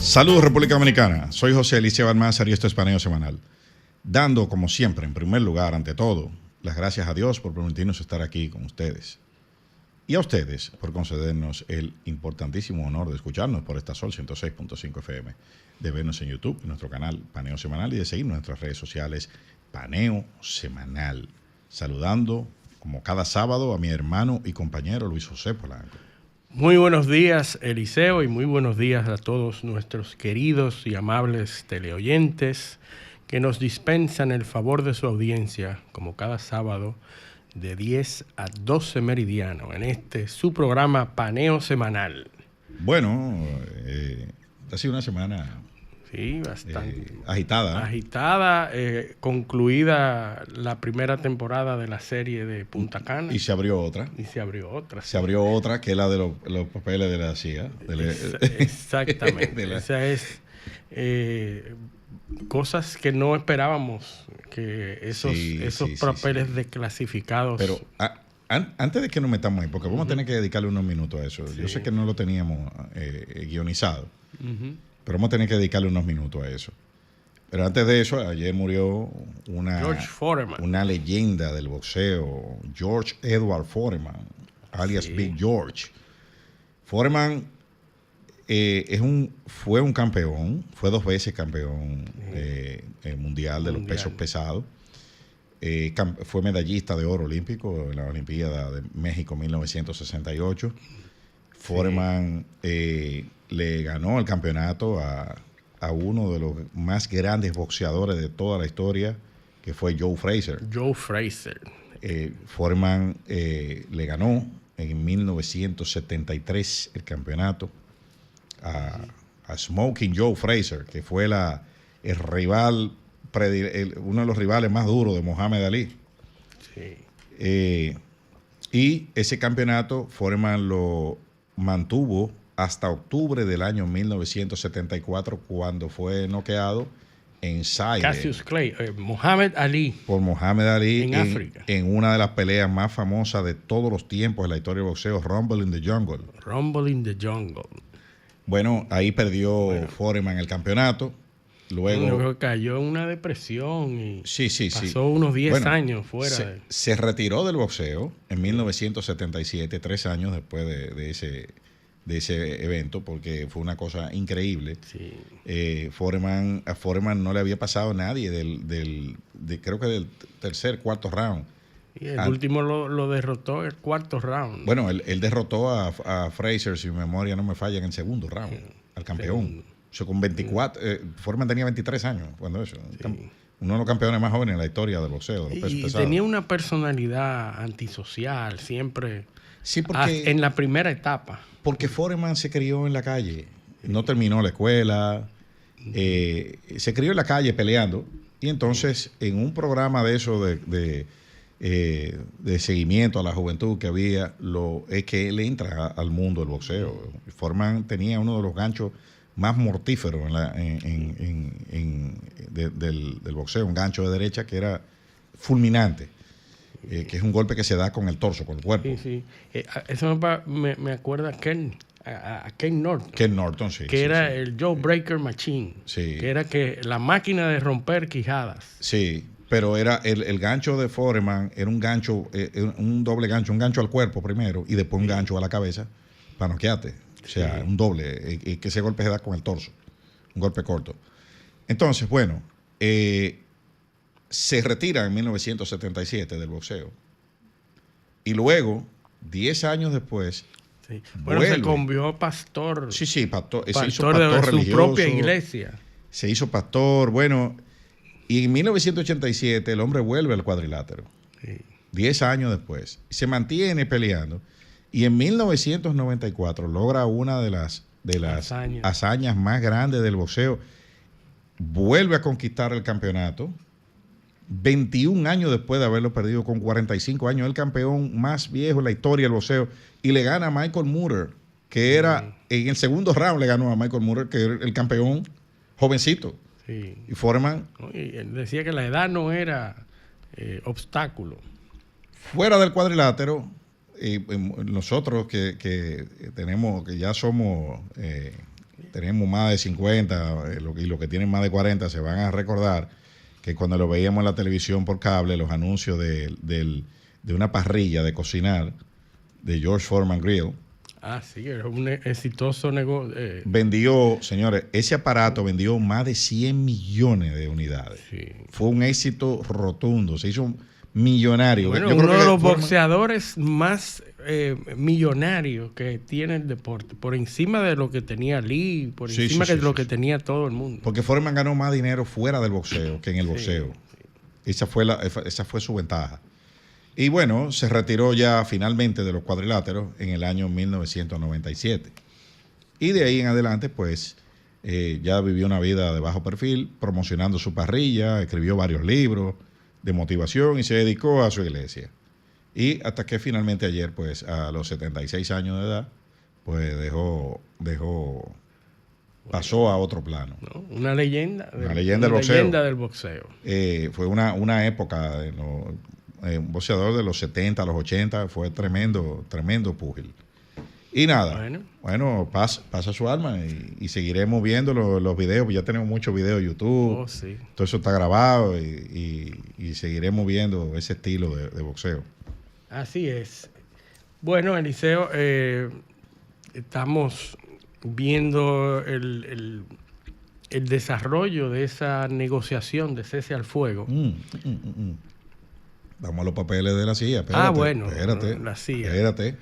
Saludos República Dominicana, soy José Eliseo Almanzar y esto es Paneo Semanal. Dando, como siempre, en primer lugar, ante todo, las gracias a Dios por permitirnos estar aquí con ustedes. Y a ustedes por concedernos el importantísimo honor de escucharnos por esta Sol 106.5 FM, de vernos en YouTube, en nuestro canal Paneo Semanal y de seguirnos en nuestras redes sociales Paneo Semanal. Saludando, como cada sábado, a mi hermano y compañero Luis José Polanco. Muy buenos días, Eliseo, y muy buenos días a todos nuestros queridos y amables teleoyentes que nos dispensan el favor de su audiencia, como cada sábado, de 10 a 12 meridiano, en su programa Paneo Semanal. Bueno, ha sido una semana... Sí, bastante agitada. Agitada, concluida la primera temporada de la serie de Punta Cana. Y se abrió otra. Se abrió otra, que es la de los papeles de la CIA. Exactamente. Esa es cosas que no esperábamos, que esos papeles desclasificados. Pero antes de que nos metamos ahí, porque vamos a tener que dedicarle unos minutos a eso. Sí. Yo sé que no lo teníamos guionizado. Pero vamos a tener que dedicarle unos minutos a eso. Pero antes de eso, ayer murió una leyenda del boxeo, George Edward Foreman, alias Big George. Foreman fue un campeón, fue 2 veces campeón mundial de los pesos pesados. Fue medallista de oro olímpico en la Olimpiada de México 1968. Foreman le ganó el campeonato a uno de los más grandes boxeadores de toda la historia, que fue Joe Frazier. Foreman le ganó en 1973 el campeonato a Smoking Joe Frazier, que fue el rival, uno de los rivales más duros de Muhammad Ali. Sí. Y ese campeonato Foreman lo mantuvo hasta octubre del año 1974, cuando fue noqueado en Zaire. Cassius Clay, Muhammad Ali. Por Muhammad Ali en África. En una de las peleas más famosas de todos los tiempos en la historia del boxeo, Rumble in the Jungle. Rumble in the Jungle. Bueno, ahí perdió Foreman el campeonato. Luego cayó en una depresión y pasó sí. unos 10 años fuera. Se retiró del boxeo en 1977, 3 años después de ese evento, porque fue una cosa increíble. Sí. A Foreman no le había pasado a nadie creo que del tercer, cuarto round. Y el último lo derrotó el cuarto round. Bueno, él derrotó a Frazier, si mi memoria no me falla, en el segundo round, al campeón. O sea, con 24, Foreman tenía 23 años cuando eso. Sí. Uno de los campeones más jóvenes en la historia del boxeo, de los pesos pesados. Tenía una personalidad antisocial, siempre. Sí, porque en la primera etapa. Porque Foreman se crió en la calle, no terminó la escuela, se crió en la calle peleando, y entonces en un programa de eso de seguimiento a la juventud que había, es que él entra al mundo del boxeo. Foreman tenía uno de los ganchos más mortíferos del boxeo, un gancho de derecha que era fulminante. Que es un golpe que se da con el torso, con el cuerpo. Sí. Eso me acuerda a Ken Norton. Ken Norton, sí. Que era el Joe Breaker Machine. Sí. Que era la máquina de romper quijadas. Sí, pero era el gancho de Foreman, era un gancho, un doble gancho, un gancho al cuerpo primero y después un gancho a la cabeza para noquearte. O sea, un doble, que ese golpe se da con el torso, un golpe corto. Entonces, bueno, se retira en 1977 del boxeo. Y luego, 10 años después, se convirtió pastor. Sí, pastor. Se hizo pastor de religioso, su propia iglesia. Se hizo pastor, bueno. Y en 1987 el hombre vuelve al cuadrilátero. Sí. 10 años después. Se mantiene peleando. Y en 1994 logra una de las hazañas más grandes del boxeo. Vuelve a conquistar el campeonato. 21 años después de haberlo perdido, con 45 años, el campeón más viejo en la historia del boxeo, y le gana a Michael Moorer, que era, en el segundo round le ganó a Michael Moorer, que era el campeón jovencito. Sí. Y Foreman... Y él decía que la edad no era obstáculo. Fuera del cuadrilátero, nosotros que tenemos, que ya somos tenemos más de 50 y los que tienen más de 40 se van a recordar que cuando lo veíamos en la televisión por cable, los anuncios de una parrilla de cocinar de George Foreman Grill. Ah, sí, era un exitoso negocio. Vendió, señores, ese aparato vendió más de 100 millones de unidades. Sí. Fue un éxito rotundo, se hizo millonario. Bueno, Yo uno creo que de los boxeadores más millonarios que tiene el deporte, por encima de lo que tenía Lee, por encima de lo que tenía todo el mundo. Porque Foreman ganó más dinero fuera del boxeo que en el boxeo. Sí. Esa fue su ventaja. Y bueno, se retiró ya finalmente de los cuadriláteros en el año 1997. Y de ahí en adelante, pues, ya vivió una vida de bajo perfil, promocionando su parrilla, escribió varios libros de motivación y se dedicó a su iglesia. Y hasta que finalmente ayer, pues, a los 76 años de edad, pues pasó a otro plano. ¿No? Una leyenda. Una leyenda del boxeo. Fue una época de un boxeador de los 70 a los 80, fue tremendo púgil. Y nada, bueno pasa su alma y seguiremos viendo los videos, ya tenemos muchos videos de YouTube, sí. Todo eso está grabado y seguiremos viendo ese estilo de boxeo. Así es. Bueno, Eliseo, estamos viendo el desarrollo de esa negociación de cese al fuego. Vamos a los papeles de la CIA. Espérate, la CIA. Espérate.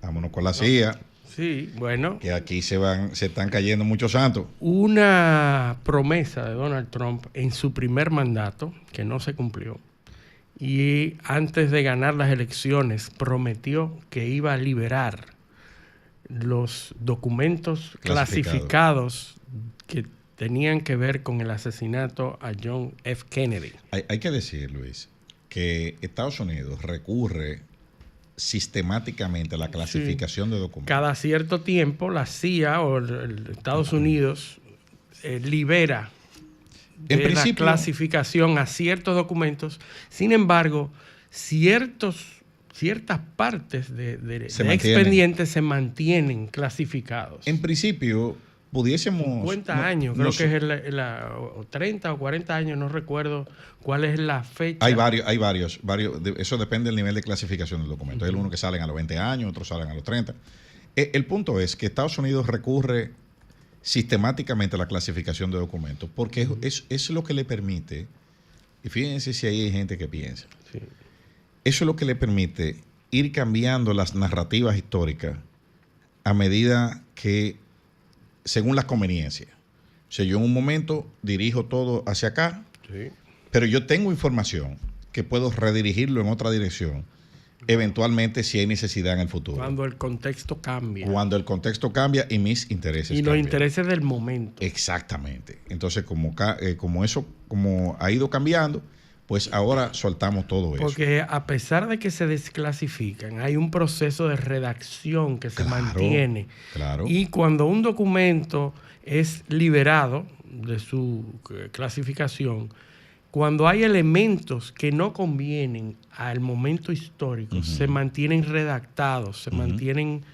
Vámonos con la CIA. Sí, bueno. Que aquí se están cayendo muchos santos. Una promesa de Donald Trump en su primer mandato, que no se cumplió, y antes de ganar las elecciones prometió que iba a liberar los documentos clasificados que tenían que ver con el asesinato a John F. Kennedy. Hay que decir, Luis, que Estados Unidos recurre sistemáticamente a la clasificación de documentos. Cada cierto tiempo la CIA o Estados Unidos libera la clasificación a ciertos documentos. Sin embargo, ciertas partes de expedientes se mantienen clasificados. En principio, pudiésemos... 50 años, creo que es o 30 o 40 años, no recuerdo cuál es la fecha. Hay varios. Eso depende del nivel de clasificación del documento. Hay algunos que salen a los 20 años, otros salen a los 30. El punto es que Estados Unidos recurre sistemáticamente a la clasificación de documentos porque es lo que le permite, y fíjense si hay gente que piensa, eso es lo que le permite ir cambiando las narrativas históricas a medida que según las conveniencias. O sea, yo en un momento dirijo todo hacia acá, pero yo tengo información que puedo redirigirlo en otra dirección, eventualmente si hay necesidad en el futuro. Cuando el contexto cambia. Cuando el contexto cambia y mis intereses cambian. Y los intereses del momento. Exactamente. Entonces, como ha ido cambiando, pues ahora soltamos todo eso. Porque a pesar de que se desclasifican, hay un proceso de redacción que se mantiene. Claro. Y cuando un documento es liberado de su clasificación, cuando hay elementos que no convienen al momento histórico, se mantienen redactados, se mantienen...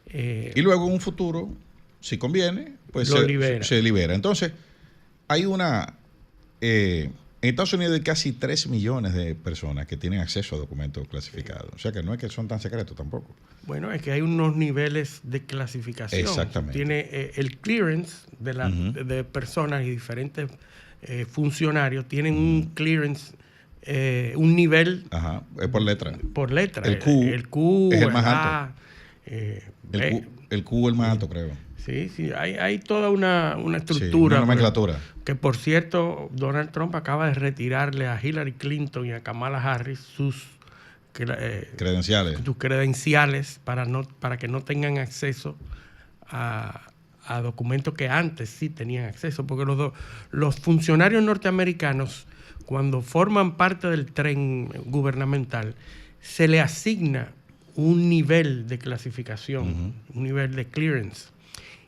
y luego en un futuro, si conviene, pues se libera. Entonces, hay en Estados Unidos hay casi 3 millones de personas que tienen acceso a documentos clasificados. O sea que no es que son tan secretos tampoco. Bueno, es que hay unos niveles de clasificación. Exactamente. Tiene el clearance de personas y diferentes funcionarios tienen un clearance, un nivel... Ajá, es por letra. Por letra. El Q es el más alto. El Q es el más alto, creo. Sí, hay toda una estructura. Una nomenclatura. Que, por cierto, Donald Trump acaba de retirarle a Hillary Clinton y a Kamala Harris sus credenciales para que no tengan acceso a documentos que antes sí tenían acceso, porque los funcionarios norteamericanos, cuando forman parte del tren gubernamental, se le asigna un nivel de clasificación, un nivel de clearance,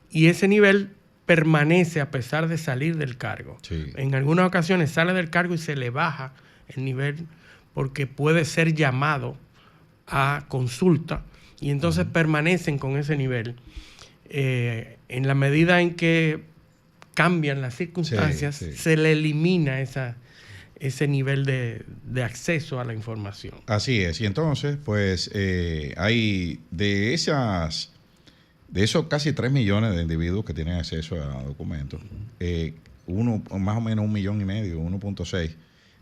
y ese nivel permanece a pesar de salir del cargo. Sí. En algunas ocasiones sale del cargo y se le baja el nivel porque puede ser llamado a consulta, y entonces permanecen con ese nivel. en la medida en que cambian las circunstancias, Sí, sí. se le elimina ese nivel de acceso a la información. Así es. Y entonces, pues, hay de esos casi 3 millones de individuos que tienen acceso a documentos, más o menos 1,5 millones, 1,6,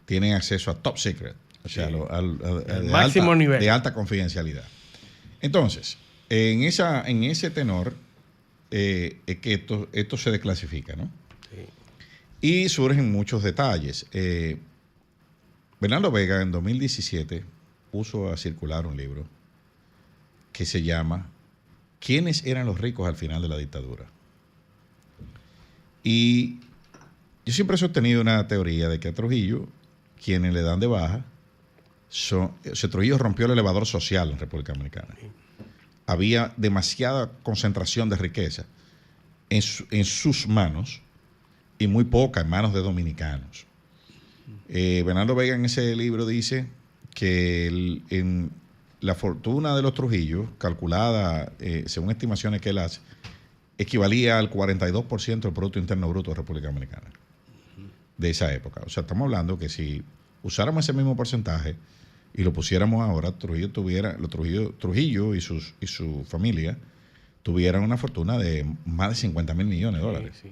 tienen acceso a top secret, o sea, Sí. El de máximo nivel. de alta confidencialidad. Entonces, en ese tenor, es que esto se desclasifica, ¿no? Sí. Y surgen muchos detalles. Bernardo Vega en 2017 puso a circular un libro que se llama ¿Quiénes eran los ricos al final de la dictadura? Y yo siempre he sostenido una teoría de que a Trujillo, quienes le dan de baja, Trujillo rompió el elevador social en República Dominicana. Había demasiada concentración de riqueza en sus manos y muy poca en manos de dominicanos. Bernardo Vega en ese libro dice que en la fortuna de los Trujillos, calculada según estimaciones que él hace, equivalía al 42% del Producto Interno Bruto de República Dominicana de esa época. O sea, estamos hablando que si usáramos ese mismo porcentaje y lo pusiéramos ahora, Trujillo y su familia tuvieran una fortuna de más de 50,000 millones de dólares. Sí.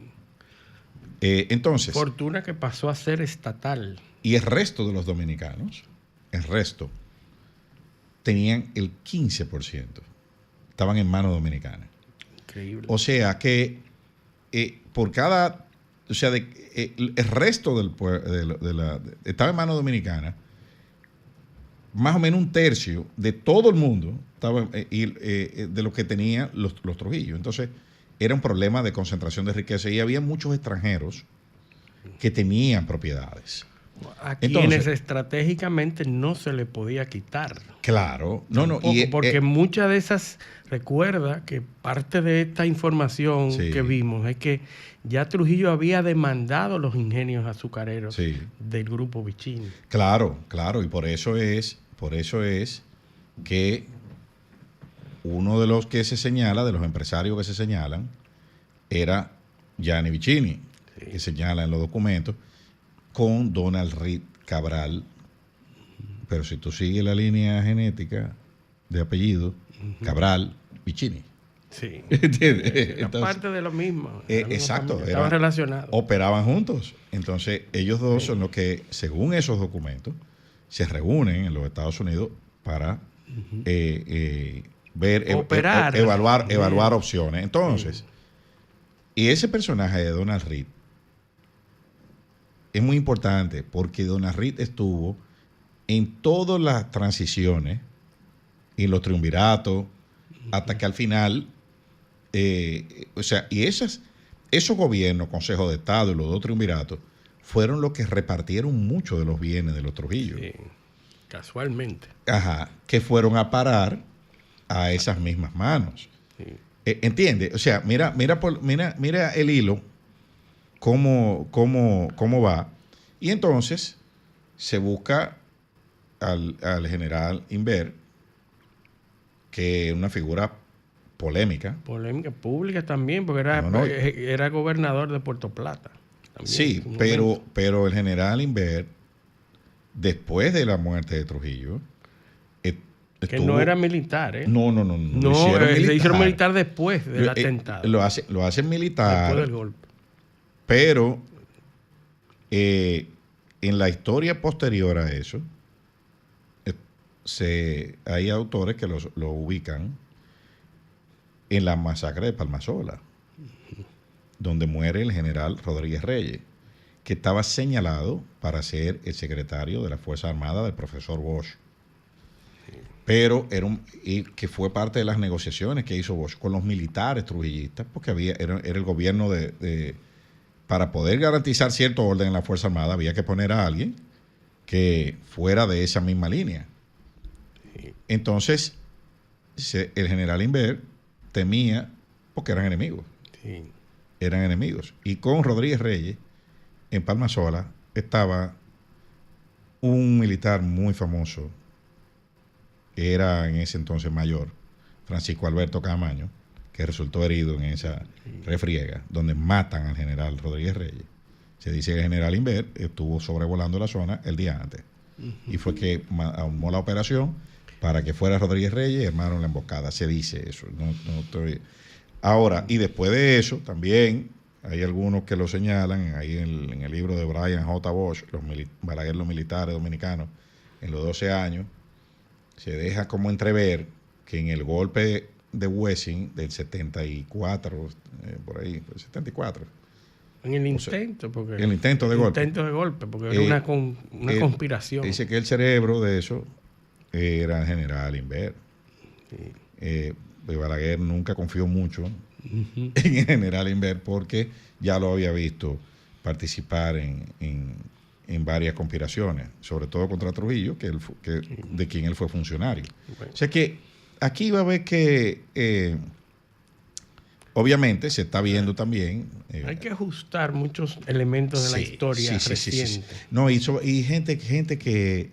Entonces, Fortuna que pasó a ser estatal. y el resto de los dominicanos, el resto, tenían el 15%. Estaban en manos dominicanas. Increíble. O sea que por cada, o sea, el resto estaba en manos dominicanas, más o menos un tercio de todo el mundo estaba de lo que tenían los Trujillo. Entonces, era un problema de concentración de riqueza y había muchos extranjeros que tenían propiedades. A Entonces, quienes estratégicamente no se le podía quitar. Claro, Porque muchas de esas, recuerda que parte de esta información Sí. que vimos es que ya Trujillo había demandado los ingenios azucareros Sí. del grupo Vicini. Claro, y por eso es que uno de los que se señala, de los empresarios que se señalan, era Gianni Vicini, que señala en los documentos, con Donald Reed Cabral. Pero si tú sigues la línea genética de apellido, Cabral, Vicini. Sí. ¿Entiendes? Era Entonces, parte de lo mismo. de la misma exacto. familia, estaban relacionados. Operaban juntos. Entonces, ellos dos son los que, según esos documentos, se reúnen en los Estados Unidos para ver, Operar. evaluar opciones. Entonces, y ese personaje de Donald Reed es muy importante porque Donald Reed estuvo en todas las transiciones y en los triunviratos hasta que al final, o sea, y esos gobiernos, Consejo de Estado y los dos triunviratos, fueron los que repartieron mucho de los bienes de los Trujillo. Sí. Casualmente. Ajá, que fueron a parar a esas mismas manos. Sí. ¿Entiendes? O sea, mira el hilo, cómo va. Y entonces se busca al general Inver, que es una figura polémica. Polémica pública también, porque era gobernador de Puerto Plata. También, Sí, pero el general Inver, después de la muerte de Trujillo, que no era militar, ¿eh? No, se hicieron militar después del atentado. Lo hacen militar. Después del golpe. Pero en la historia posterior a eso, hay autores que lo ubican en la masacre de Palmasola, donde muere el general Rodríguez Reyes, que estaba señalado para ser el secretario de la Fuerza Armada del profesor Bosch. Pero que fue parte de las negociaciones que hizo Bosch con los militares trujillistas, porque era el gobierno para poder garantizar cierto orden en la Fuerza Armada, había que poner a alguien que fuera de esa misma línea. Entonces, el general Inver temía, porque eran enemigos. Sí. Eran enemigos. Y con Rodríguez Reyes, en Palmasola, estaba un militar muy famoso, que era en ese entonces mayor, Francisco Alberto Camaño, que que resultó herido en esa refriega, donde matan al general Rodríguez Reyes. Se dice que el general Inver estuvo sobrevolando la zona el día antes. Y fue que armó la operación para que fuera Rodríguez Reyes y armaron la emboscada. Se dice eso. No estoy... Ahora, y después de eso, también hay algunos que lo señalan, ahí en el libro de Brian J. Bosch, Balaguer, los militares dominicanos, en los 12 años, se deja como entrever que en el golpe de Wessing del 74, por ahí, 74. En el intento, porque... El intento de golpe. Intento de golpe, porque era una conspiración. Dice que el cerebro de eso era el general Inver. Sí. Balaguer nunca confió mucho en el general Inver porque ya lo había visto participar en varias conspiraciones, sobre todo contra Trujillo, de quien él fue funcionario. Bueno. O sea que aquí va a ver que obviamente se está viendo también... hay que ajustar muchos elementos de la historia reciente. Sí. No, y gente que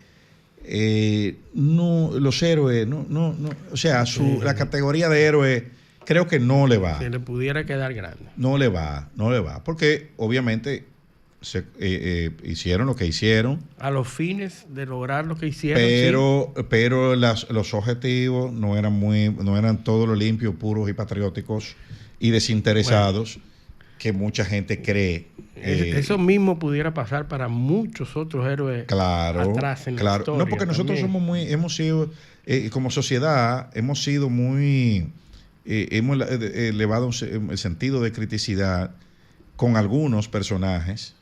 no, los héroes, no, o sea, la categoría de héroe creo que no le va. Se le pudiera quedar grande. No le va, porque obviamente hicieron lo que hicieron. A los fines de lograr lo que hicieron. Pero los objetivos no eran todos los limpios, puros y patrióticos y desinteresados que mucha gente cree. Eso mismo pudiera pasar para muchos otros héroes atrás en la historia. No, porque nosotros hemos sido, como sociedad, hemos sido muy, hemos elevado el sentido de criticidad con algunos personajes.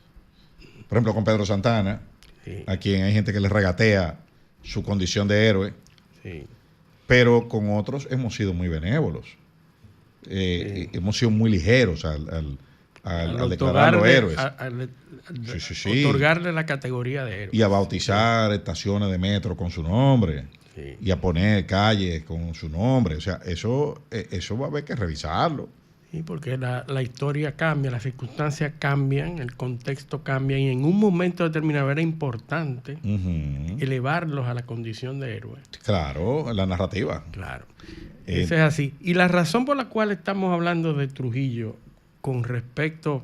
Por ejemplo, con Pedro Santana, a quien hay gente que le regatea su condición de héroe. Sí. Pero con otros hemos sido muy benévolos. Hemos sido muy ligeros al declarar los héroes. Otorgarle la categoría de héroe. Y a bautizar estaciones de metro con su nombre. Sí. Y a poner calles con su nombre. O sea, eso va a haber que revisarlo. Sí, porque la historia cambia, las circunstancias cambian, el contexto cambia, y en un momento determinado era importante elevarlos a la condición de héroe. Claro, la narrativa. Claro. Eso es así. Y la razón por la cual estamos hablando de Trujillo con respecto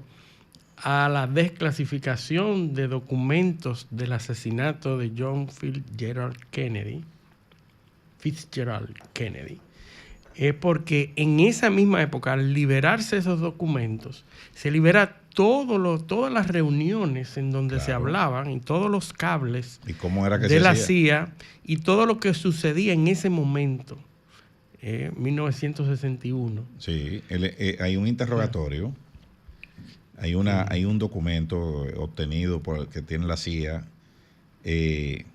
a la desclasificación de documentos del asesinato de John Fitzgerald Kennedy, es porque en esa misma época, al liberarse esos documentos, se libera todas las reuniones en donde se hablaban, y todos los cables ¿y cómo era que de la CIA y todo lo que sucedía en ese momento. 1961. Sí, hay un interrogatorio, hay un documento obtenido que tiene la CIA, que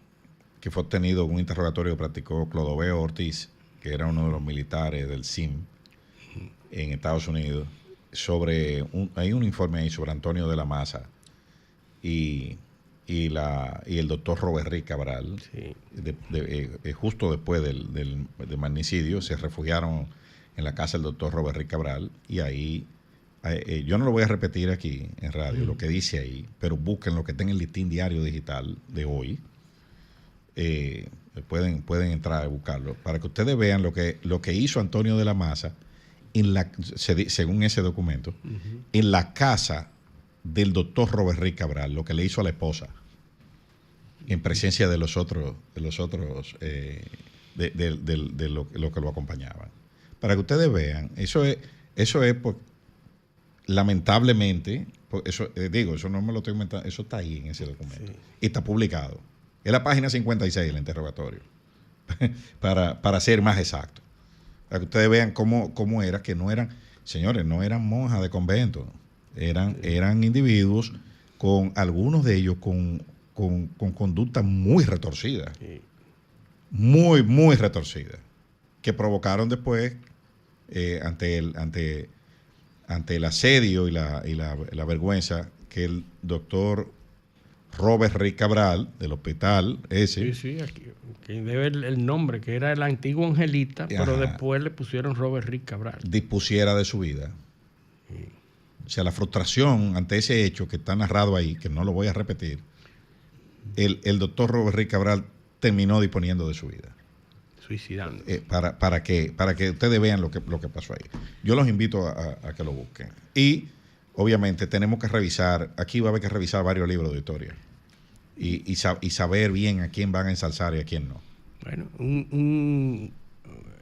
fue obtenido en un interrogatorio que practicó Clodoveo Ortiz, que era uno de los militares del CIM en Estados Unidos, hay un informe ahí sobre Antonio de la Maza y el doctor Robert Rick Cabral. Sí. Justo después del magnicidio se refugiaron en la casa del doctor Robert Rick Cabral, y ahí yo no lo voy a repetir aquí en radio, lo que dice ahí, pero busquen lo que está en el Listín Diario Digital de hoy. Pueden entrar a buscarlo para que ustedes vean lo que hizo Antonio de la Maza según ese documento, en la casa del doctor Robert Rick Cabral, lo que le hizo a la esposa en presencia de los otros de lo que lo acompañaban, para que ustedes vean. Eso es lamentablemente, eso no me lo estoy inventando, eso está ahí en ese documento, y está publicado. Es la página 56 del interrogatorio, para ser más exacto. Para que ustedes vean cómo era, que no eran, señores, no eran monjas de convento, eran individuos, con algunos de ellos con conducta muy retorcida, muy, muy retorcida, que provocaron después, ante el asedio y la vergüenza, que el doctor Robert Rick Cabral, del hospital ese. Sí, aquí debe el nombre, que era el antiguo Angelita, pero después le pusieron Robert Rick Cabral. Dispusiera de su vida. Sí. O sea, la frustración ante ese hecho que está narrado ahí, que no lo voy a repetir, el doctor Robert Rick Cabral terminó disponiendo de su vida. suicidando. Para que ustedes vean lo que pasó ahí. Yo los invito a que lo busquen. Y obviamente tenemos que revisar, aquí va a haber que revisar varios libros de historia y saber bien a quién van a ensalzar y a quién no. Bueno,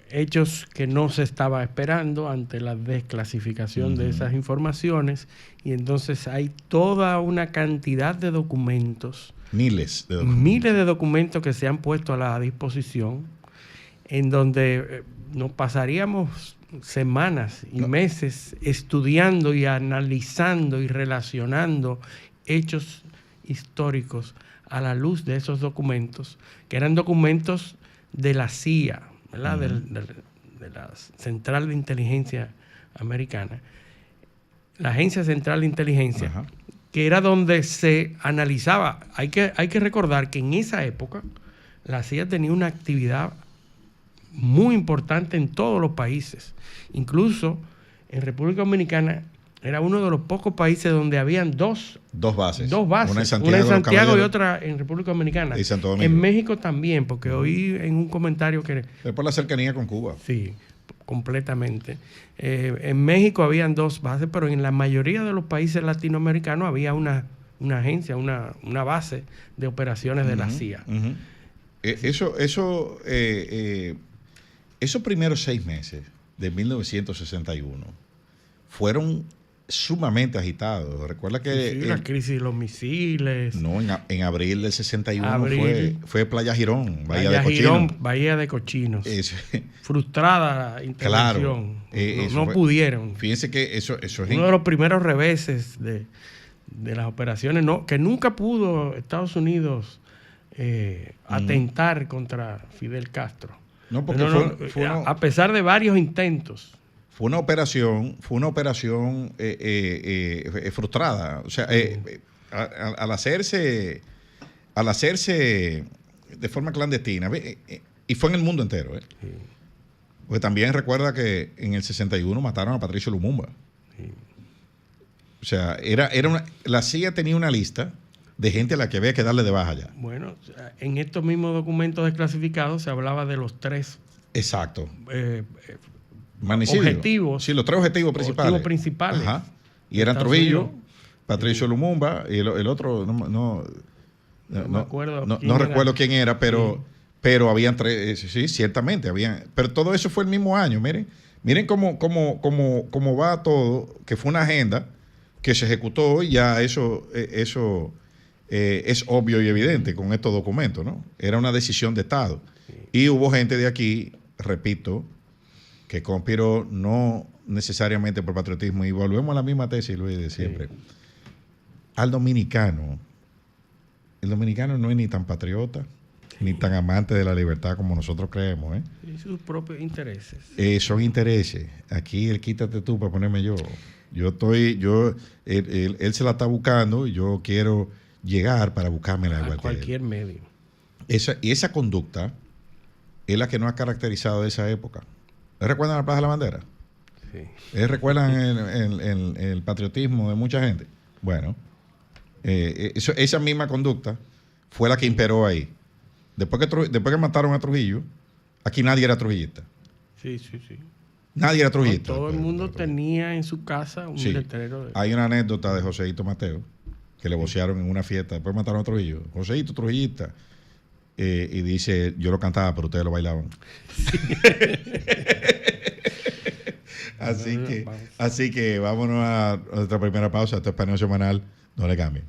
hechos que no se estaba esperando ante la desclasificación de esas informaciones, y entonces hay toda una cantidad de documentos. Miles de documentos que se han puesto a la disposición, en donde nos pasaríamos semanas y meses estudiando y analizando y relacionando hechos históricos a la luz de esos documentos, que eran documentos de la CIA, ¿verdad? De la Central de Inteligencia Americana, la Agencia Central de Inteligencia, que era donde se analizaba. Hay que recordar que en esa época la CIA tenía una actividad muy importante en todos los países. Incluso en República Dominicana era uno de los pocos países donde habían dos bases. Una en Santiago y otra en República Dominicana. Y Santo Domingo. En México también, porque oí en un comentario que... Es por la cercanía con Cuba. Sí, completamente. En México habían 2 bases, pero en la mayoría de los países latinoamericanos había una agencia, una base de operaciones de la CIA. Esos primeros 6 meses de 1961 fueron sumamente agitados. Recuerda que... la crisis de los misiles. No, en abril del 61 fue Playa Girón, Bahía de Cochinos. Frustrada la intervención. Claro. No pudieron. Fíjense que eso es... Uno de los primeros reveses de las operaciones, que nunca pudo Estados Unidos atentar contra Fidel Castro. No, porque a pesar de varios intentos. Fue una operación frustrada. O sea, al hacerse de forma clandestina, y fue en el mundo entero. Sí. Porque también recuerda que en el 61 mataron a Patricio Lumumba. Sí. O sea, la CIA tenía una lista de gente a la que había que darle de baja ya. Bueno, en estos mismos documentos desclasificados se hablaba de los 3. Exacto. Objetivos. Sí, los 3 objetivos principales. Ajá. Y eran Trujillo, Patricio Lumumba y el otro, no recuerdo quién era, pero habían 3, sí, ciertamente habían. Pero todo eso fue el mismo año, miren cómo va todo, que fue una agenda que se ejecutó y ya eso es obvio y evidente con estos documentos, ¿no? Era una decisión de Estado. Sí. Y hubo gente de aquí, repito, que conspiró no necesariamente por patriotismo, y volvemos a la misma tesis, Luis, de siempre. Sí. El dominicano no es ni tan patriota, ni tan amante de la libertad como nosotros creemos, ¿eh? Y sus propios intereses. Son intereses. Aquí el quítate tú para ponerme yo. Él se la está buscando y yo quiero llegar para buscarme igual cualquier medio. Esa conducta es la que nos ha caracterizado de esa época. ¿Recuerdan la Plaza de la Bandera? Sí. ¿Recuerdan el patriotismo de mucha gente? Bueno, esa misma conducta fue la que imperó ahí. Después que mataron a Trujillo, aquí nadie era trujillista. Sí. Nadie era trujillista. Todo el mundo tenía en su casa un letrero. Hay una anécdota de Joséito Mateo, que le vocearon en una fiesta. Después mataron a Trujillo. Joséito, trujillista. Y dice, yo lo cantaba, pero ustedes lo bailaban. Sí. Así que vámonos a nuestra primera pausa. Esto es Paneo Semanal. No le cambien.